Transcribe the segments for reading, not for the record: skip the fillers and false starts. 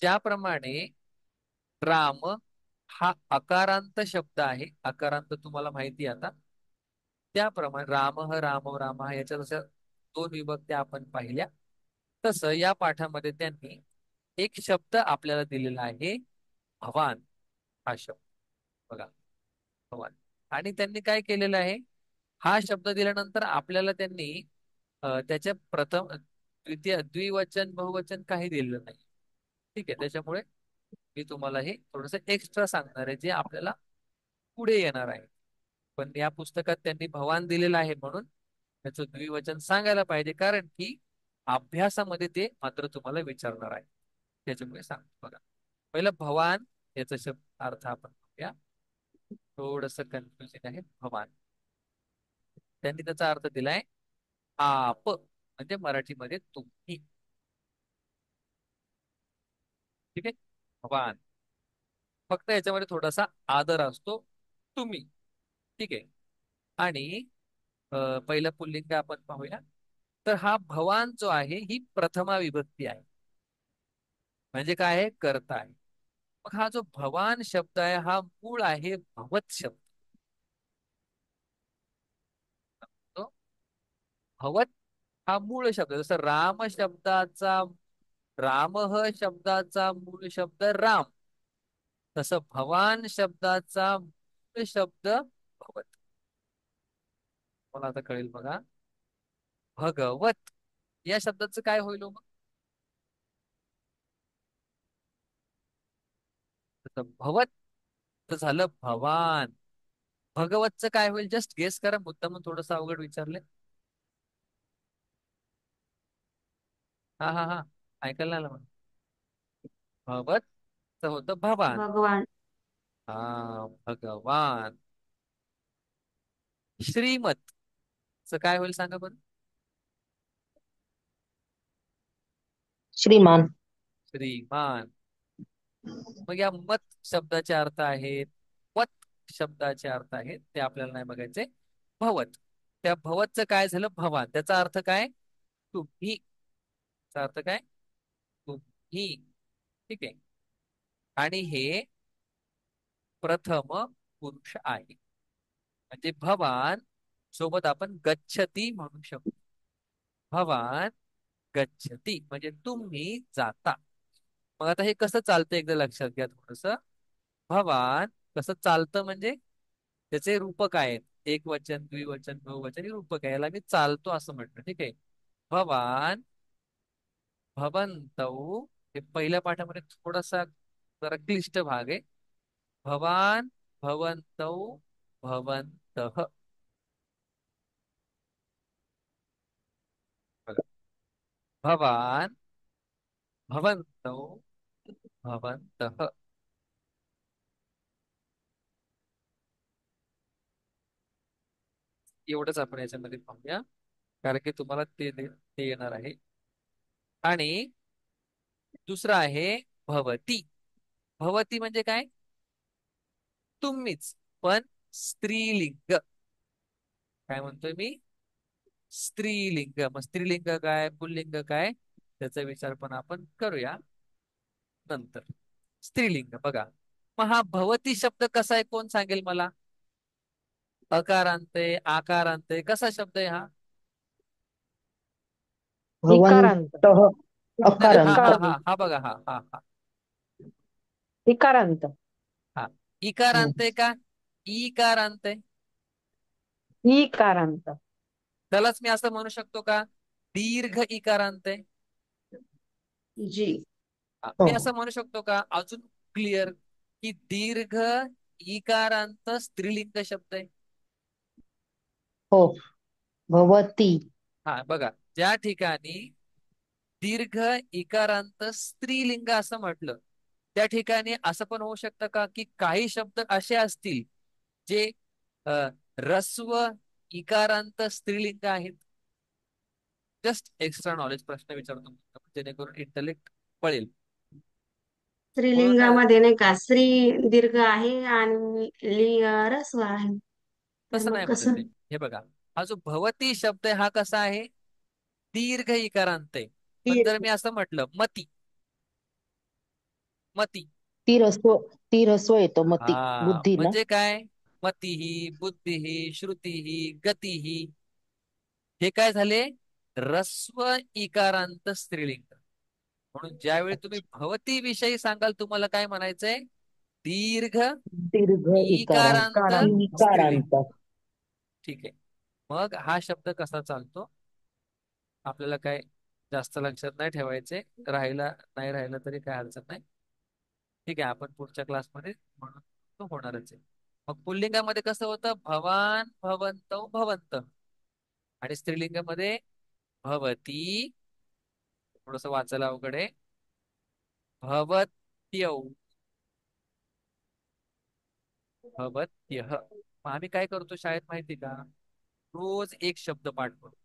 ज्याप्रमाणे राम हा अकारांत शब्द आहे, अकारांत तुम्हाला माहिती आहे आता. त्याप्रमाणे राम याच्या जशा दोन विभक्त्या आपण पाहिल्या, तसं या पाठामध्ये त्यांनी एक शब्द आपल्याला दिलेला आहे, भवान हा शब्द. बघा, भवान. आणि त्यांनी काय केलेलं आहे, हा शब्द दिल्यानंतर आपल्याला त्यांनी त्याच्या प्रथम द्वितीय द्विवचन बहुवचन काही दिलेलं नाही. ठीक आहे, त्याच्यामुळे मी तुम्हाला हे थोडस एक्स्ट्रा सांगणार आहे, जे आपल्याला पुढे येणार आहे. पण या पुस्तकात त्यांनी भवान दिलेलं आहे म्हणून त्याचं द्विवचन सांगायला पाहिजे, कारण की अभ्यासामध्ये ते मात्र तुम्हाला विचारणार आहे. त्याच्यामुळे सांगतो बघा. पहिलं भवान याचा शब्द अर्थ आपण बघूया. थोडस कन्फ्युजन आहे. भवान, त्यांनी त्याचा अर्थ दिलाय आप, म्हणजे मराठीमध्ये तुम्ही. ठीक आहे, भवान. फक्त याच्यामध्ये थोडासा आदर असतो, तुम्ही. ठीक आहे. आणि पहिलं पुल्लिंग आपण पाहूया. तर हा भवान जो आहे ही प्रथमा विभक्ती आहे, म्हणजे काय आहे, कर्ता आहे. मग हा जो भवान शब्द आहे हा मूळ आहे भवत शब्द. तो भवत हा मूळ शब्द, जसं राम शब्दाचा मूळ शब्द राम, तसं भवान शब्दाचा मूळ शब्द भवत. मला आता कळेल बघा. भगवत या शब्दाचं काय होईल हो मग? तसं भवत तर झालं भवान. भगवतचं काय होईल? जस्ट गेस करा, मुद्दाम थोडस अवघड विचारले. हा, ऐकायला आलं मला. भगवत होतं भवान. भगवान. हा, भगवान. श्रीमत च काय होईल सांगा बरं? श्रीमान. श्रीमान. मग या मत शब्दाचे अर्थ आहेत, वत शब्दाचे अर्थ आहेत, ते आपल्याला नाही बघायचे. भवत, त्या भवतचं काय झालं? भवान. त्याचा अर्थ काय? तुम्ही. त्याचा अर्थ काय? तुम्ही. ठीक आहे. आणि हे प्रथम पुरुष आहे, म्हणजे भवान सोबत आपण गच्छती म्हणू शकतो. भवान गच्छती म्हणजे तुम्ही जाता. मग आता हे कसं चालतं एकदा लक्षात घ्या थोडस. भवान कसं चालतं म्हणजे त्याचे रूपक आहेत, एक वचन, द्विवचन, बहुवचन, हे रूपक आहे. याला मी चालतो असं म्हटलं. ठीक आहे. भवान, भवन्तौ, हे पहिल्या पाठामध्ये थोडासा जरा क्लिष्ट भाग आहे. भवान, भवन्तौ, भवन्तः. बघा. भवान, भवन्तौ, भवन्तः. एवढंच आपण याच्यामध्ये पाहूया, कारण की तुम्हाला ते येणार आहे. आणि दुसरं आहे भवती. भवती म्हणजे काय? तुम्हीच, पण स्त्रीलिंग. काय म्हणतोय मी? स्त्रीलिंग. मग स्त्रीलिंग काय, पुल्लिंग काय, त्याचा विचार पण आपण करूया नंतर. स्त्रीलिंग बघा. मग हा भवती शब्द कसा आहे, कोण सांगेल मला? अकारांत आहे, आकारांत आहे, कसा शब्द आहे हा? इकारांत. भवंत. नाही नाही, अकारांत. हा बघा, हा. इकारांत. हा, इकारांत आहे का ईकारांत आहे? इकारांत. त्यालाच मी असं म्हणू शकतो का दीर्घ इकारांत आहे? जी. मी हो. असं म्हणू शकतो का अजून क्लिअर, की दीर्घ इकारांत स्त्रीलिंग शब्द आहे? हो. भवती. हा बघा, ज्या ठिकाणी दीर्घ इकारांत स्त्रीलिंग असं म्हटलं, त्या ठिकाणी असं पण होऊ शकतं का की काही शब्द असे असतील जे अ, ऱ्हस्व इकारांत स्त्रीलिंग आहेत? जस्ट एक्स्ट्रा नॉलेज प्रश्न विचारतो, जेणेकरून इंटलेक्ट पळेल. म्हणून काय, स्त्रीलिंगामध्ये नाही का, स्त्री दीर्घ आहे आणि ह्रस्व आहे, तर तसं मग नाही म्हणत कसं? ते. हे बघा, हा जो भवती शब्द आहे हा कसा आहे? दीर्घ इकारांत आहे. पण जर दीर्घ. मी असं म्हटलं मती, मती. ती रस्व ती रस्व येतो मती. हा बुद्धी ना. म्हणजे काय? मतीही, बुद्धिही, श्रुतीही, गतीही, हे काय झाले? रस्व इकारांत स्त्रीलिंग. म्हणून ज्यावेळी तुम्ही अच्छा. भवती विषयी सांगाल, तुम्हाला काय म्हणायचंय? दीर्घ दीर्घ इकारांत इकारांत स्त्रीलिंग. इकारांत. ठीक आहे. मग हा शब्द कसा चालतो? आपल्याला काय जास्त लक्षात नाही ठेवायचे, राहिला नाही राहिलं तरी काय अडचण नाही. ठीक आहे, आपण पुढच्या क्लासमध्ये म्हणून तो होणारच आहे. मग पुल्लिंगामध्ये कसं होतं? भवान, भवंतौ, भवंत. आणि स्त्रीलिंगामध्ये भवती, थोडस वाचायला अवघड आहे, भवत्यौ, भवत्यः. मग आम्ही काय करतो शाळेत माहिती का? रोज एक शब्द पाठ करतो.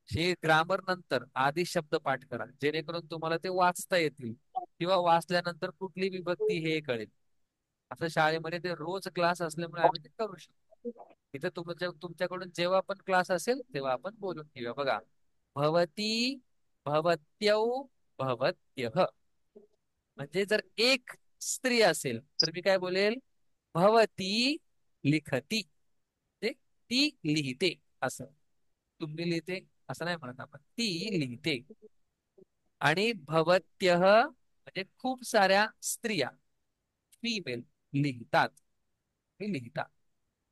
हे ग्रामर नंतर आधी शब्द पाठ करा, जेणेकरून तुम्हाला ते वाचता येतील, किंवा वाचल्यानंतर कुठली विभक्ती हे कळेल. असं शाळेमध्ये ते रोज क्लास असल्यामुळे आम्ही ते करू शकतो. तिथे तुमच्याकडून जेव्हा पण क्लास असेल तेव्हा आपण बोलून घेऊया. बघा, भवती, भवत्यौ, भवत्यः. म्हणजे जर एक स्त्री असेल तर मी काय बोलेल? भवती लिखती. म्हणजे ती लिहिते असं. तुम्ही लिहिते असं नाही म्हणत आपण, ती लिहिते. आणि भवत्यः म्हणजे खूप साऱ्या स्त्रिया, फिमेल, लिहितात. हे लिहितात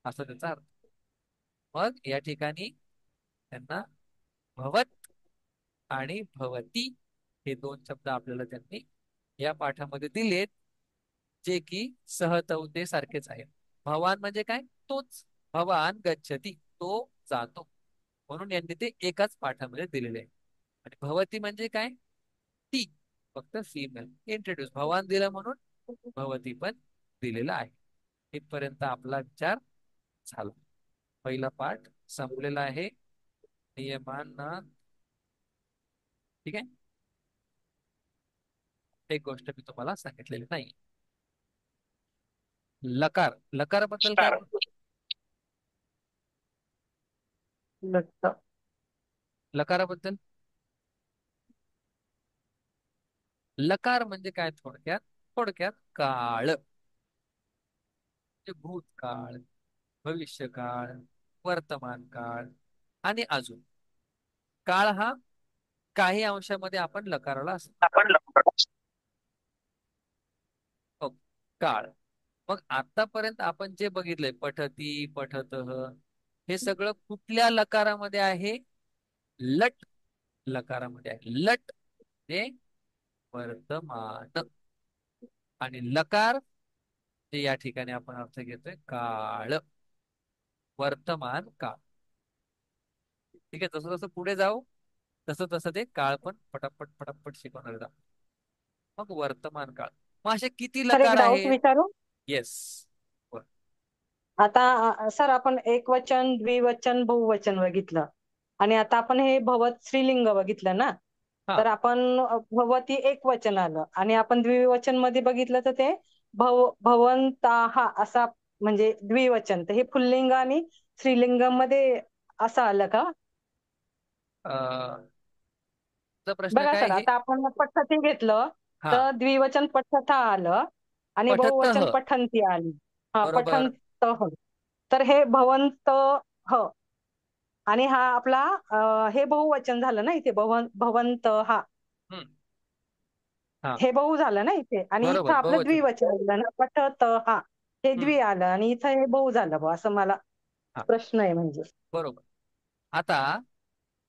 असं त्याचा अर्थ. मग या ठिकाणी त्यांना भवत आणि भवती हे दोन शब्द आपल्याला त्यांनी या पाठामध्ये दिलेत, जे की सहतवते सारखेच आहेत. भवान म्हणजे काय? तोच. भवान गच्छती, तो जातो. म्हणून यांनी ते एकाच पाठामध्ये दिलेले आहे. आणि भवती म्हणजे काय? ती, फक्त फिमेल इंट्रोड्यूस. भवान दिलं म्हणून भवती पण दिलेला आहे. इथपर्यंत आपला विचार झाला. पहिला पाठ संपलेला आहे. नियमांना. ठीक आहे. एक गोष्ट मी तुम्हाला सांगितलेली नाही. लकार, लकाराबद्दल काय बोल? लट्ट. लकाराबद्दल, लकार म्हणजे काय? थोडक्यात, थोडक्यात काळ. म्हणजे भूतकाळ, भविष्यकाळ, वर्तमान काळ, आणि अजून काळ हा काही अंशामध्ये आपण लकाराला असतो. आपण हो, काळ. मग आतापर्यंत आपण जे बघितलंय, पठती, पठतः, हे सगळं कुठल्या लकारामध्ये आहे? लट लकारामध्ये आहे. लट हे वर्तमान, आणि लकार हे या ठिकाणी आपण अर्थ घेतोय काळ, वर्तमान काळ. ठीक आहे. जसं जसं पुढे जाऊ तसं तसं ते काळ पण पटापट पटापट शिकवणार आहेत. मग वर्तमान काळ. मग असे किती सर एक लकार डाऊट आहेत? विचारू. येस. आता सर आपण एकवचन, द्विवचन, बहुवचन बघितलं आणि आता आपण हे भवत स्त्रीलिंग बघितलं ना. हा. तर आपण भवती एक वचन आलं आणि आपण द्विवचन मध्ये बघितलं तर ते भवंताहा असा म्हणजे द्विवचन. तर हे पुल्लिंग आणि स्त्रीलिंगामध्ये असं आलं का? अं, तुझा प्रश्न बघा काय सर हे? आता आपण पठती घेतलं हा. तर द्विवचन पठथा आलं आणि पठतः. बहुवचन पठंती आली. हा बरोबर. पठंत. तर हे भवंत ह आणि हा आपला हे बहुवचन झालं ना इथे भवंत हा. हम्म. हा. हे बहु झालं ना इथे आणि इथं बरोबर, आपलं बहुवचन. द्विवचन आलं ना पठत हा. हे हम्म. द्वि आलं आणि इथं हे बहु झालं बुवा असं मला हा. प्रश्न आहे म्हणजे. बरोबर. आता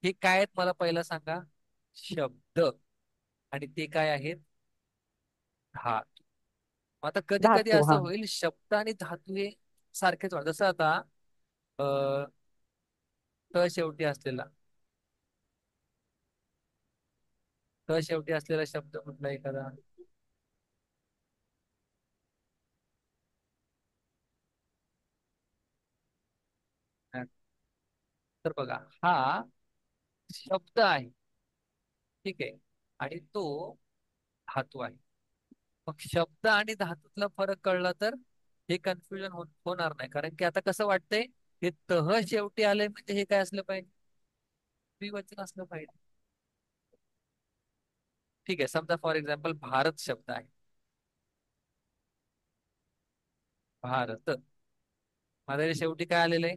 हे काय आहेत मला पहिलं सांगा? शब्द. आणि ते काय आहेत? धातू. आता कधी कधी धातू असं हा. होईल, शब्द आणि धातू हे सारखेच वाटत. जसं आता अ ट शेवटी असलेला, ट शेवटी असलेला शब्द कुठला एखादा? तर बघा, हा शब्द आहे. ठीक आहे. आणि तो धातू आहे. मग शब्द आणि धातूतला फरक कळला तर हे कन्फ्युजन होणार नाही. कारण की आता कसं वाटतंय, हे तह शेवटी आले म्हणजे हे काय असलं पाहिजे? द्विवचन असलं पाहिजे. ठीक आहे, समजा फॉर एक्झाम्पल भारत शब्द आहे, भारत. माझ्या शेवटी काय आलेलं आहे?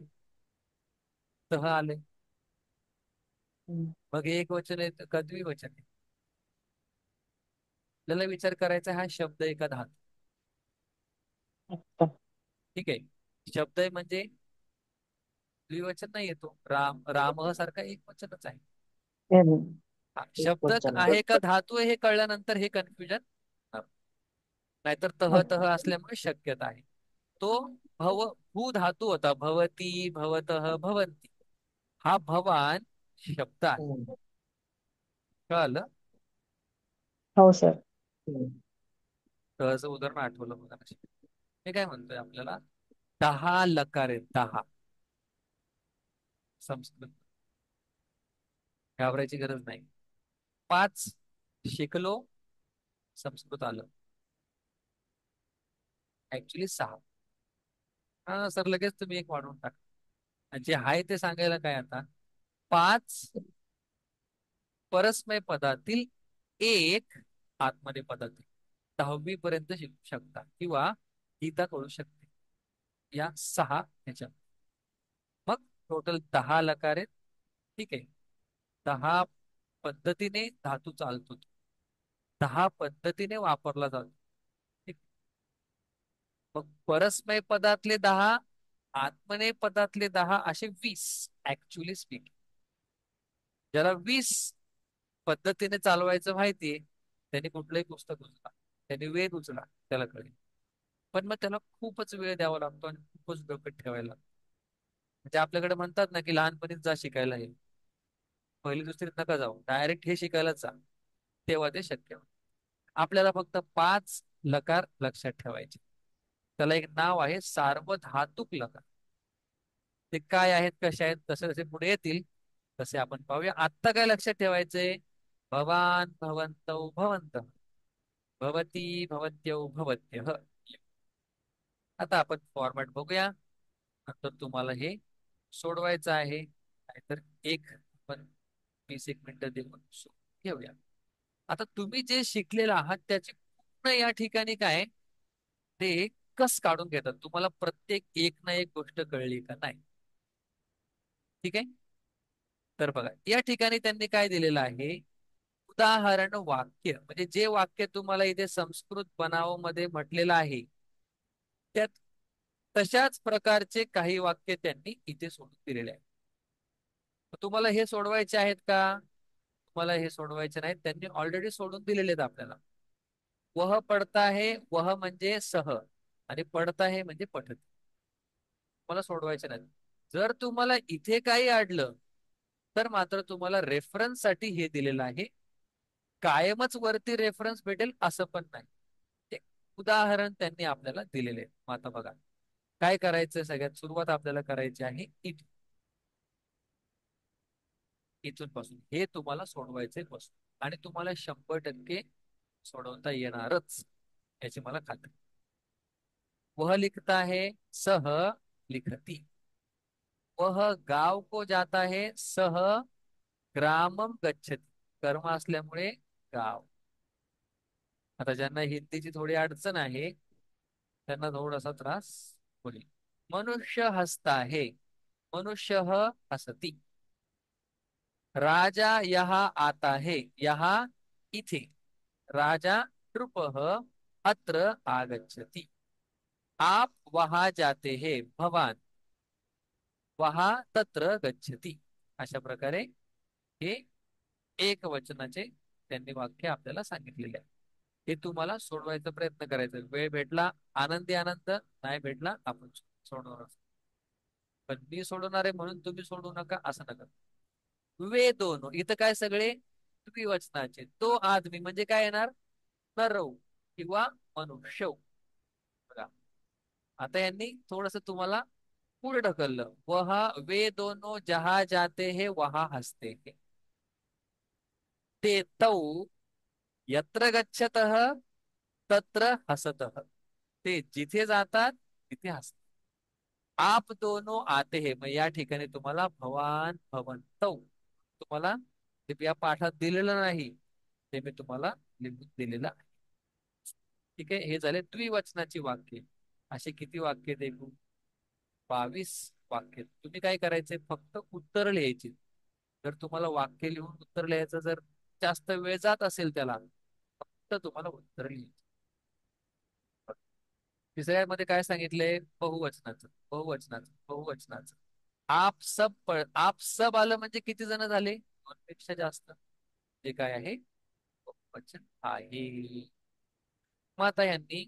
तह आले. हम्म. मग हे एक वचन आहे का द्विवचन आहे? आपल्याला विचार करायचा हा शब्द आहे का धातू? अच्छा. ठीक आहे, शब्द आहे म्हणजे द्विवचन नाही येतो. राम, राम सारखा एक वचनच आहे. हम्म. हा, एक शब्द वचन आहे. आहे का धातू आहे हे कळल्यानंतर हे कन्फ्युजन, नाहीतर तह तह अच्छा. असल्यामुळे शक्यता आहे. तो भव भू धातू होता, भवती भवतः भवंती. हा भवान शब्द आहे. हम्म. कळलं? हो सर. हम्म. तहचं उदाहरण आठवलं बघा. मी काय म्हणतोय, आपल्याला 10 लकार आहेत, 10. संस्कृत घाबरायची गरज नाही. 5 शिकलो, संस्कृत आलं. ऍक्च्युली 6. हा सर, लगेच तुम्ही एक वाढवून टाका. जे आहे ते सांगायला काय आता, 5 परस्मय पदातील एक आतमध्ये पदातील. 10वी पर्यंत शिकू शकता किंवा गीता कळू शकते या 6 ह्याच्या. मग टोटल 10 लकार आहेत. ठीक आहे, 10 पद्धतीने धातू चालतो, 10 पद्धतीने वापरला जातो. ठीक. मग परस्मय पदातले 10, आत्मनेय पदातले 10, असे 20 ऍक्च्युली स्पीक. ज्याला 20 पद्धतीने चालवायचं माहितीये, त्यांनी कुठलंही पुस्तक उचला, त्यांनी वेद उचला, त्याला कळेल. पण मग त्याला खूपच वेळ द्यावा लागतो आणि खूपच डोक्यात ठेवायला लागतं. म्हणजे आपल्याकडे म्हणतात ना की लहानपणीच जा शिकायला, हे पहिली दुसरीत नका जाऊ, डायरेक्ट हे शिकायलाच जा, तेव्हा ते शक्य होतं. आपल्याला फक्त 5 लकार लक्षात ठेवायचे. त्याला एक नाव आहे सार्वधातुक लकार. ते काय आहेत, कसे आहेत, तसे जसे पुढे येतील तसे आपण पाहूया. आत्ता काय लक्षात ठेवायचंय? भवान भवन्तौ भवन्तः, भवती भवत्यौ भवत्यः. आता आपण फॉर्मॅट बघूया, नंतर तुम्हाला हे सोडवायचं आहे. नाहीतर एक आपण 20 एक मिनिटं देऊन घेऊया. आता तुम्ही जे शिकलेलं आहात त्याची पूर्ण या ठिकाणी काय ते कस काढून घेतात, तुम्हाला प्रत्येक एक ना एक गोष्ट कळली का नाही. ठीक आहे, तर बघा या ठिकाणी त्यांनी काय दिलेलं आहे, उदाहरण वाक्य. म्हणजे जे वाक्य तुम्हाला इथे संस्कृत बनाव मध्ये म्हटलेलं आहे, त्यात तशाच प्रकारचे काही वाक्य त्यांनी इथे सोडून दिलेले आहेत. तुम्हाला हे सोडवायचे आहेत का? तुम्हाला हे सोडवायचे नाहीत, त्यांनी ऑलरेडी सोडून दिलेले आहेत आपल्याला. वह पडता है, वह म्हणजे सह, आणि पडता है म्हणजे पठत. मला सोडवायचे नाही. जर तुम्हाला इथे काही अडलं तर मात्र तुम्हाला रेफरन्स साठी हे दिलेलं आहे. कायमच वरती रेफरन्स भेटेल असं पण नाही. एक उदाहरण त्यांनी आपल्याला दिलेले आहे. मग आता बघा काय करायचं. सगळ्यात सुरुवात आपल्याला करायची आहे इथून. इथून पासून हे तुम्हाला सोडवायचे पासून, आणि तुम्हाला 100% सोडवता येणारच याची मला खात्री. वह लिखता है, सह लिखती. वह गाव को जाता है, सह ग्रामम गच्छति. कर्म असल्यामुळे गाव. आता ज्यांना हिंदीची थोडी अडचण आहे त्यांना थोडासा त्रास होईल. मनुष्य हसता है, मनुष्य हसती. राजा यहाँ आता है, यहाँ इथे. राजा नृपः अत्र आगच्छति. आप वहां जाते हैं, भवान वहां तत्र गच्छति. अशा प्रकारे हे एक वचनाचे त्यांनी वाक्य आपल्याला सांगितलेले आहे. हे तुम्हाला सोडवायचा प्रयत्न करायचा. वेळ भेटला आनंदी आनंद, नाही भेटला आपण सोडवणार. पण मी सोडवणार आहे म्हणून तुम्ही सोडवू नका असं नका. वे दोन, इथं काय सगळे द्विवचनाचे. तो आदमी म्हणजे काय येणार, नरौ किंवा मनुष्य. बघा आता यांनी थोडस तुम्हाला पुढे ढकललं. वहा वे दोनों जहा जाते हैं वहा हसते हैं. ते तौ यत्र गच्छतः तत्र हसतः. ते जिथे जातात तिथे हसतात. आप दोनों आते हैं, मग या ठिकाणी तुम्हाला भवान भवंतौ, तुम्हाला ते या पाठात दिलेलं नाही. ते मी तुम्हाला लिहून दिलेलं आहे. ठीक आहे, हे झाले द्विवचनाची वाक्ये. असे किती वाक्य देखू? 22 वाक्य. तुम्ही काय करायचे, फक्त उत्तर लिहायची. जर तुम्हाला वाक्य लिहून उत्तर लिहायचं जर जास्त वेळ जात असेल त्याला, फक्त तुम्हाला उत्तर लिहायचं. तिसऱ्या मध्ये काय सांगितलंय? बहुवचनाचं बहुवचनाचं बहुवचनाचं. आप सब आलं म्हणजे किती जण झाले? दोन पेक्षा जास्त. ते काय आहे? बहुवचन आहे. मग आता यांनी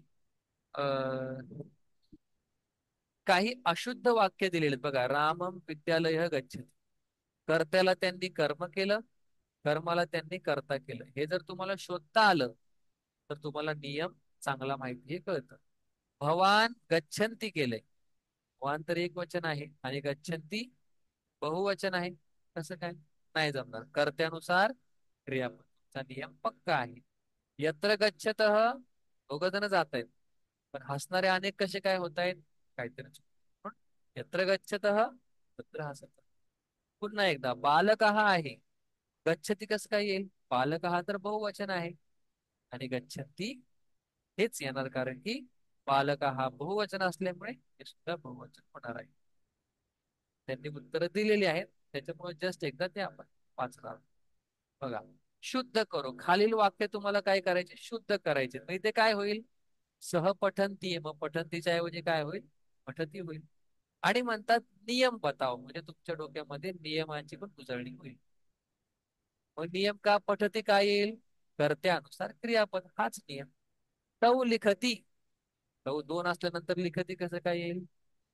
काही अशुद्ध वाक्य दिलेले आहेत. बघा, रामम विद्यालय गच्छति. कर्त्याला त्यांनी कर्म केलं, कर्माला त्यांनी कर्ता केलं. हे जर तुम्हाला शोधता आलं तर तुम्हाला नियम चांगला माहिती हे कळतं. भवान गच्छन्ती केलंय. भवान तर एक वचन आहे आणि गच्छन्ती बहुवचन आहे. कसं काय? नाही जमणार. कर्त्यानुसार क्रियापदचा नियम पक्का आहे. यत्र गच्छतः दोघ जण जात आहेत, पण हसणारे अनेक कसे काय होत आहेत? काहीतरी चुकलं. यत्र गच्छतः तत्र हसतः. पुन्हा एकदा, बालक हा आहे. गच्छती कसं काय येईल? बालक हा तर बहुवचन आहे आणि गच्छन्ती हेच येणार, कारण की बालक हा बहुवचन असल्यामुळे हे सुद्धा बहुवचन होणार आहे. त्यांनी उत्तरं दिलेली आहेत, त्याच्यामुळे जस्ट एकदा ते आपण वाचणार. बघा, शुद्ध करो. खालील वाक्य तुम्हाला काय करायचे? शुद्ध करायचे. मग इथे काय होईल? सहपठंती. मग पठंतीच्या ऐवजी काय होईल? पठती होईल. आणि म्हणतात नियम बताव, म्हणजे तुमच्या डोक्यामध्ये नियमांची पण उजळणी होईल. मग नियम का? पठती काय येईल? कर्त्यानुसार क्रियापद, हाच नियम. तव लिखती. तव दोन असल्यानंतर लिखती कसं काय येईल?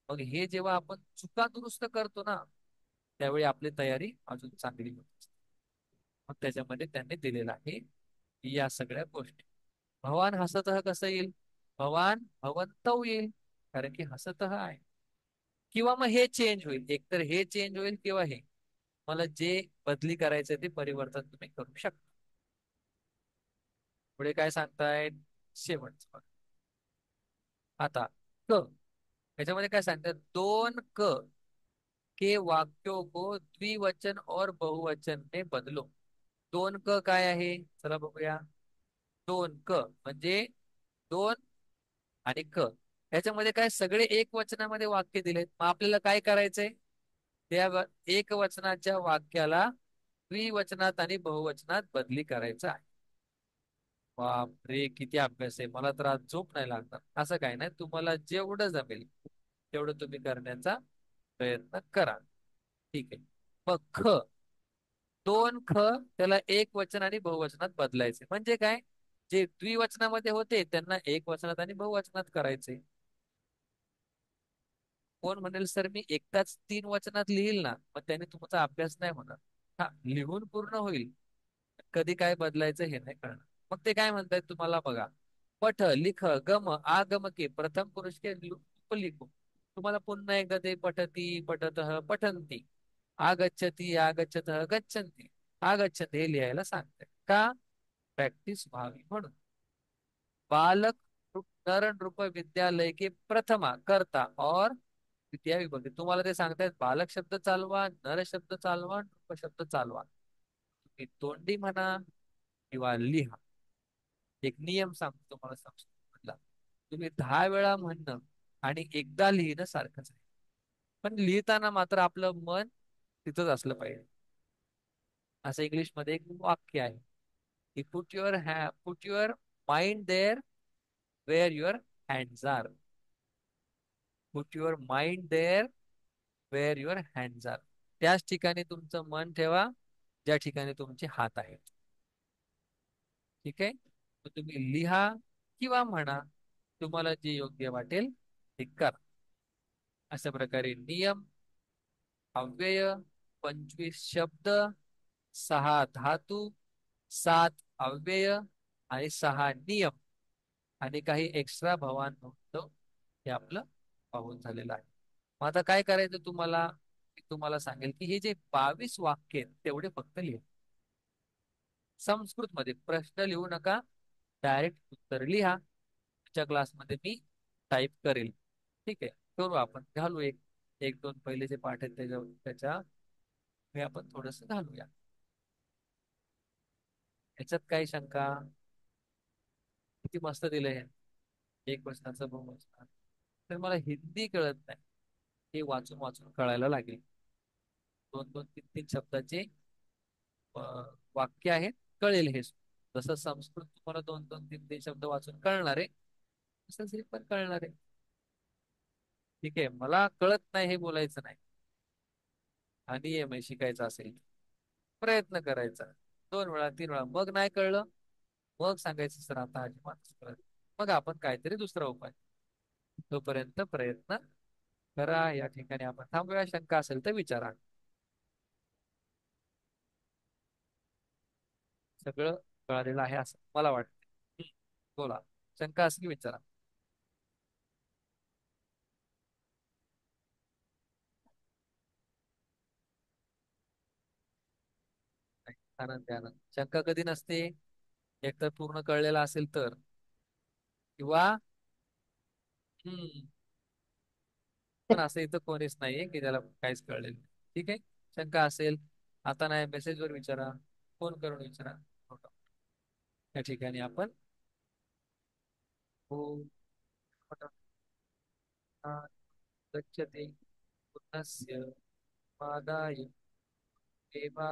मग हे जेव्हा आपण चुका दुरुस्त करतो ना, त्यावेळी आपली तयारी अजून चांगली होते. मग त्याच्यामध्ये त्यांनी दिलेलं आहे या सगळ्या गोष्टी. भवान हसतः कसं येईल? भवान भवंतव येईल, कारण की हसतः आहे. किंवा मग हे चेंज होईल, एकतर हे चेंज होईल किंवा हे. मला जे बदली करायचं ते परिवर्तन तुम्ही करू शकता. पुढे काय सांगतायत? शेवटचं बघा. आता क, याच्यामध्ये काय सांगतात? दोन क के वाक्यों को द्विवचन और बहुवचन में बदलो. दोन क काय आहे? चला बघूया. दोन क म्हणजे दोन आणि क, याच्यामध्ये काय सगळे एक वचनामध्ये वाक्य दिलेत. मग आपल्याला काय करायचंय? त्या एक वचनाच्या वाक्याला द्विवचनात आणि बहुवचनात बदली करायचं आहे. बापरे, किती अभ्यास आहे! मला तर आज झोप नाही लागणार. असं काही नाही, तुम्हाला जेवढं जमेल तेवढं तुम्ही करण्याचा प्रयत्न करा. ठीक आहे. मग ख, दोन ख त्याला एक वचन आणि बहुवचनात बदलायचे. म्हणजे काय? जे द्विवचनामध्ये होते त्यांना एक वचनात आणि बहुवचनात करायचे. कोण म्हणेल सर मी एकदाच तीन वचनात लिहिल ना, मग त्याने तुमचा अभ्यास नाही होणार. हा, लिहून पूर्ण होईल, कधी काय बदलायचं हे नाही कळणार. मग ते काय म्हणतायत तुम्हाला बघा. पठ लिख गम आगमके प्रथम पुरुष के उपलिखो. तुम्हाला पुन्हा एकदा ते पठती पठतः पठंती, आगच्छती आगच्छतः गच्छन्ति, आगच्छन्ति हे लिहायला सांगते का? प्रॅक्टिस व्हावी म्हणून. बालक नर नृप विद्यालय के प्रथमा करता और द्वितीय विभक्ती. तुम्हाला ते सांगतायत बालक शब्द चालवा, नर शब्द चालवा, नृप शब्द चालवा. तुम्ही तोंडी म्हणा किंवा लिहा. एक नियम सांगतो तुम्हाला संस्कृतमधला. तुम्ही 10 वेळा म्हणणं आणि एकदा लिहिणं सारखंच आहे, पण लिहिताना मात्र आपलं मन तिथंच असलं पाहिजे. असं इंग्लिश मध्ये एक वाक्य आहे की put your mind there where your hands are. Put your mind there where your hands are. त्याच ठिकाणी तुमचं मन ठेवा ज्या ठिकाणी तुमचे हात आहेत. ठीक आहे. तर तुम्ही लिहा किंवा म्हणा, तुम्हाला जे योग्य वाटेल ते करा. अशा प्रकारे नियम, अव्यय, 25 शब्द, 6 धातू, 7 अव्यय आणि 6 नियम आणि काही एक्स्ट्रा भवान नव्हतं, हे आपलं पाहून झालेलं आहे. मग आता काय करायचं तुम्हाला? मी तुम्हाला सांगेल की हे जे 22 वाक्य आहेत तेवढे फक्त लिहा. संस्कृतमध्ये प्रश्न लिहू नका, डायरेक्ट उत्तर लिहा. च्या क्लासमध्ये मी टाईप करेल. ठीक आहे, करू आपण. घालू एक एक दोन पहिले जे पाठ आहेत त्याच्या हे आपण थोडस घालूया. याच्यात काही शंका? किती मस्त दिलंय हे. एक वचनाचं बहुवचन. तर मला हिंदी कळत नाही, हे वाचून वाचून कळायला लागेल. दोन दोन तीन तीन शब्दाचे वाक्य आहेत, कळेल हे. जसं संस्कृत तुम्हाला दोन दोन तीन तीन शब्द वाचून कळणार आहे, तसंच हे पण कळणार आहे. ठीक आहे, मला कळत नाही हे बोलायचं नाही. आणि नियम शिकायचा असेल, प्रयत्न करायचा 2 वेळा 3 वेळा. मग नाही कळलं, मग सांगायचं सर आता अजिबात कळत. मग आपण काहीतरी दुसरा उपाय. तोपर्यंत प्रयत्न करा. या ठिकाणी आपण थांबूया. शंका असेल तर विचारा. सगळं कळालेलं आहे असं मला वाटतं. बोला, शंका असेल की विचारा. आनंद आहे, आनंद. शंका कधी नसते, एकतर पूर्ण कळलेला असेल तर, किंवा हम्म पण असं इथं कोणीच नाहीये की त्याला काहीच कळलेलं नाही. ठीक आहे, शंका असेल आता नाही, मेसेजवर विचारा, फोन करून विचारा. या ठिकाणी आपण हो गच्छते पुनस्य मादाय एवा